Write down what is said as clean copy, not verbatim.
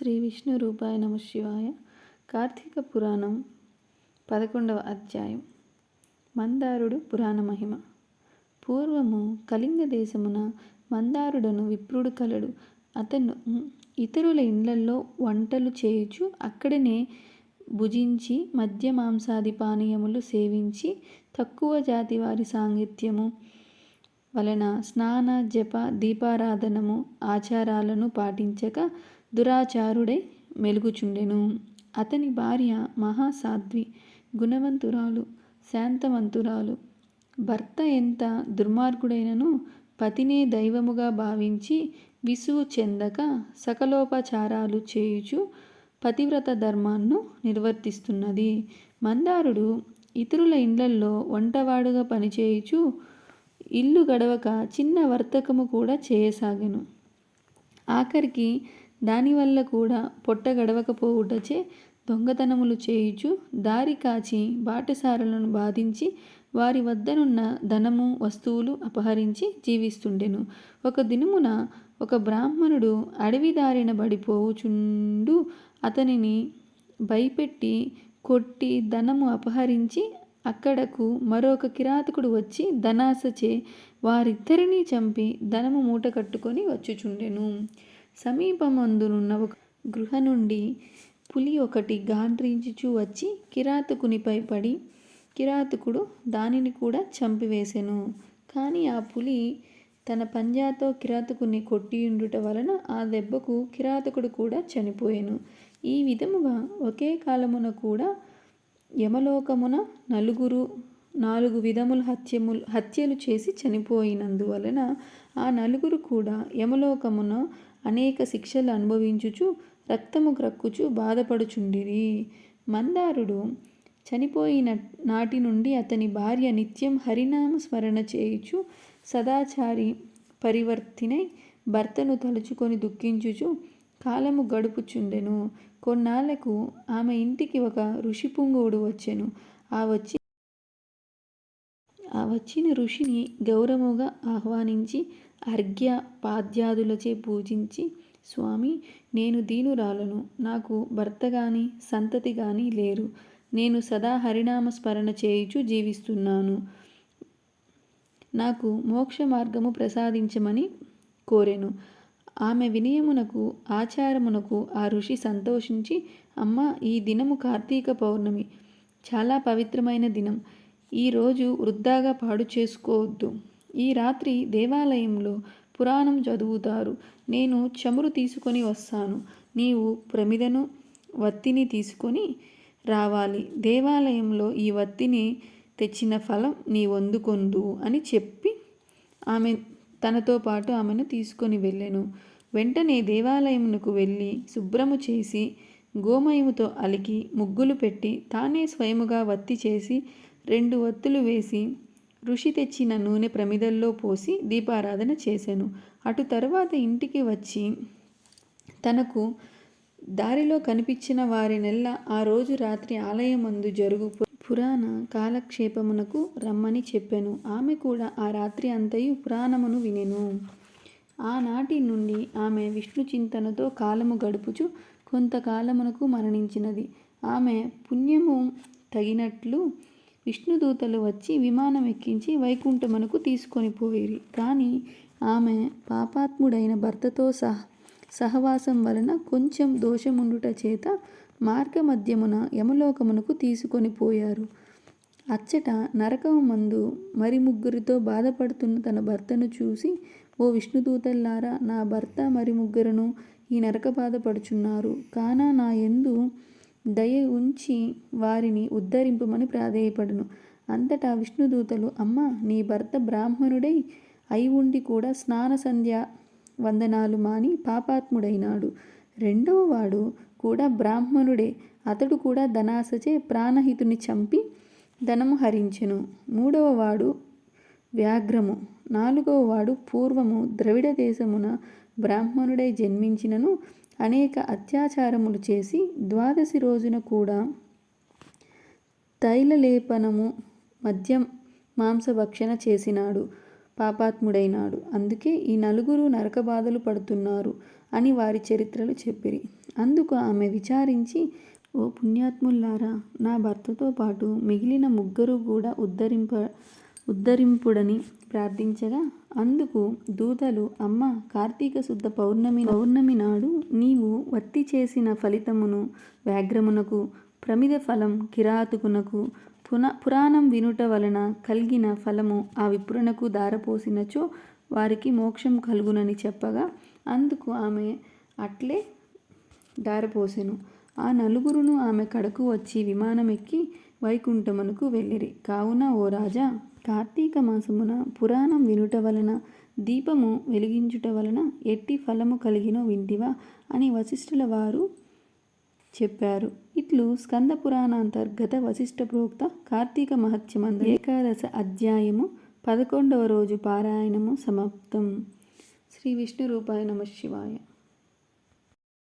శ్రీ విష్ణు రూపాయ నమ శివాయ. కార్తీక పురాణం 11వ అధ్యాయం. మందారుడు పురాణ మహిమ. పూర్వము కళింగ దేశమున మందారుడను విప్రుడు కలడు. అతను ఇతరుల ఇండ్లలో వంటలు చేయుచు అక్కడనే భుజించి మద్య మాంసాది పానీయములు సేవించి తక్కువ జాతి వారి సాంగత్యము వలన స్నాన జప దీపారాధనము ఆచారాలను పాటించక దురాచారుడై మెలుగుచుండెను. అతని భార్య మహాసాధ్వి, గుణవంతురాలు, శాంతవంతురాలు. భర్త ఎంత దుర్మార్గుడైనను పతినే దైవముగా భావించి విసుగు చెందక సకలోపచారాలు చేయుచు పతివ్రత ధర్మాన్ని నిర్వర్తిస్తున్నది. మందారుడు ఇతరుల ఇండ్లల్లో వంటవాడుగా పనిచేయుచు ఇల్లు గడవక చిన్న వర్తకము కూడా చేయసాగెను. ఆఖరికి దానివల్ల కూడా పొట్ట గడవకపోవుటచే దొంగతనములు చేయుచు దారి కాచి బాటసారులను బాధించి వారి వద్దనున్న ధనము వస్తువులు అపహరించి జీవిస్తుండెను. ఒక దినమున ఒక బ్రాహ్మణుడు అడవి దారిన బడిపోవుచుండు అతనిని భయపెట్టి కొట్టి ధనము అపహరించి అక్కడకు మరొక కిరాతకుడు వచ్చి ధనాశచే వారిద్దరినీ చంపి ధనము మూట కట్టుకొని వచ్చుచుండెను. సమీపమందునున్న ఒక గృహ నుండి పులి ఒకటి గాండ్రించుచూ వచ్చి కిరాతకునిపై పడి కిరాతకుడు దానిని కూడా చంపివేసెను. కానీ ఆ పులి తన పంజాతో కిరాతకుని కొట్టియుండుట వలన ఆ దెబ్బకు కిరాతకుడు కూడా చనిపోయెను. ఈ విధముగా ఒకే కాలమున కూడా యమలోకమున నాలుగు విధముల హత్యలు చేసి చనిపోయినందువలన ఆ నలుగురు కూడా యమలోకమున అనేక శిక్షలు అనుభవించుచు రక్తము గ్రక్కుచు బాధపడుచుండిరి. మందారుడు చనిపోయిన నాటి నుండి అతని భార్య నిత్యం హరినామ స్మరణ చేయుచు సదాచారి పరివర్తినై భర్తను తలుచుకొని దుఃఖించుచు కాలము గడుపుచుండెను. కొన్నాళ్లకు ఆమె ఇంటికి ఒక ఋషిపుంగవుడు వచ్చెను. ఆ వచ్చిన ఋషిని గౌరవముగా ఆహ్వానించి అర్ఘ్య పాద్యాదులచే పూజించి, స్వామి, నేను దీనురాలను, నాకు భర్త గాని సంతతి గాని లేరు. నేను సదా హరినామ స్మరణ చేయుచు జీవిస్తున్నాను. నాకు మోక్ష మార్గము ప్రసాదించమని కోరెను. ఆమె వినయమునకు ఆచారమునకు ఆ ఋషి సంతోషించి, అమ్మ, ఈ దినము కార్తీక పౌర్ణమి, చాలా పవిత్రమైన దినం. ఈ రోజు వృద్ధాగా పాడు చేసుకోవద్దు. ఈ రాత్రి దేవాలయంలో పురాణం చదువుతారు. నేను చమురు తీసుకొని వస్తాను. నీవు ప్రమిదను వత్తిని తీసుకొని రావాలి. దేవాలయంలో ఈ వత్తిని తెచ్చిన ఫలం నీ వందుకొందు అని చెప్పి ఆమె తనతో పాటు ఆమెను తీసుకొని వెళ్ళెను. వెంటనే దేవాలయమునకు వెళ్ళి శుభ్రము చేసి గోమయముతో అలికి ముగ్గులు పెట్టి తానే స్వయముగా వత్తి చేసి 2 వత్తులు వేసి ఋషి తెచ్చిన నూనె ప్రమిదల్లో పోసి దీపారాధన చేసెను. అటు తరువాత ఇంటికి వచ్చి తనకు దారిలో కనిపించిన వారినెల్లా ఆ రోజు రాత్రి ఆలయమందు జరుగు పురాణ కాలక్షేపమునకు రమ్మని చెప్పెను. ఆమె కూడా ఆ రాత్రి అంతయు పురాణమును వినెను. ఆనాటి నుండి ఆమె విష్ణు చింతనతో కాలము గడుపుచు కొంతకాలమునకు మరణించినది. ఆమె పుణ్యము తగినట్లు విష్ణుదూతలు వచ్చి విమానం ఎక్కించి వైకుంఠమునకు తీసుకొని పోయిరి. కానీ ఆమె పాపాత్ముడైన భర్తతో సహవాసం వలన కొంచెం దోషముండుట చేత మార్గమధ్యమున యమలోకమునకు తీసుకొని పోయారు. అచ్చట నరకమందు మరి ముగ్గురితో బాధపడుతున్న తన భర్తను చూసి, ఓ విష్ణుదూతల్లారా, నా భర్త మరి ముగ్గురును ఈ నరక బాధపడుచున్నారు. కాన నా యందు దయ ఉంచి వారిని ఉద్ధరింపమని ప్రాధేయపడెను. అంతటా విష్ణుదూతలు, అమ్మ, నీ భర్త బ్రాహ్మణుడై అయి ఉండి కూడా స్నాన సంధ్యా వందనాలు మాని పాపాత్ముడైనాడు. రెండవ వాడు కూడా బ్రాహ్మణుడే. అతడు కూడా ధనాశచే ప్రాణహితుని చంపి ధనము హరించెను. మూడవ వాడు వ్యాఘ్రము. నాలుగవ వాడు పూర్వము ద్రవిడ దేశమున బ్రాహ్మణుడై జన్మించినను అనేక అత్యాచారములు చేసి 12 రోజున కూడా తైలలేపనము మద్యం మాంసభక్షణ చేసినాడు, పాపాత్ముడైనాడు. అందుకే ఈ నలుగురు నరక బాధలు పడుతున్నారు అని వారి చరిత్రలు చెప్పిరి. అందుకు ఆమె విచారించి, ఓ పుణ్యాత్ములారా, నా భర్తతో పాటు మిగిలిన ముగ్గురు కూడా ఉద్ధరింపుడని ప్రార్థించగా, అందుకు దూతలు, అమ్మ, కార్తీక శుద్ధ పౌర్ణమి నాడు నీవు వత్తి చేసిన ఫలితమును వ్యాఘ్రమునకు, ప్రమిద ఫలం కిరాతకునకు, పురాణం వినుట వలన కలిగిన ఫలము ఆ విప్రునకు దారపోసినచో వారికి మోక్షం కలుగునని చెప్పగా, అందుకు ఆమె అట్లే దారపోసెను. ఆ నలుగురును ఆమె కడకు వచ్చి విమానమెక్కి వైకుంఠమునకు వెళ్ళిరి. కావున ఓ రాజా, కార్తీక మాసమున పురాణం వినుట వలన, దీపము వెలిగించుట వలన ఎట్టి ఫలము కలిగినో వింటివా అని వశిష్ఠుల వారు చెప్పారు. ఇట్లు స్కంద పురాణాంతర్గత వశిష్ఠ ప్రోక్త కార్తీక మహత్యమందు ఏకాదశ అధ్యాయము 11వ రోజు పారాయణము సమాప్తం. శ్రీ విష్ణు రూపాయ నమః శివాయ.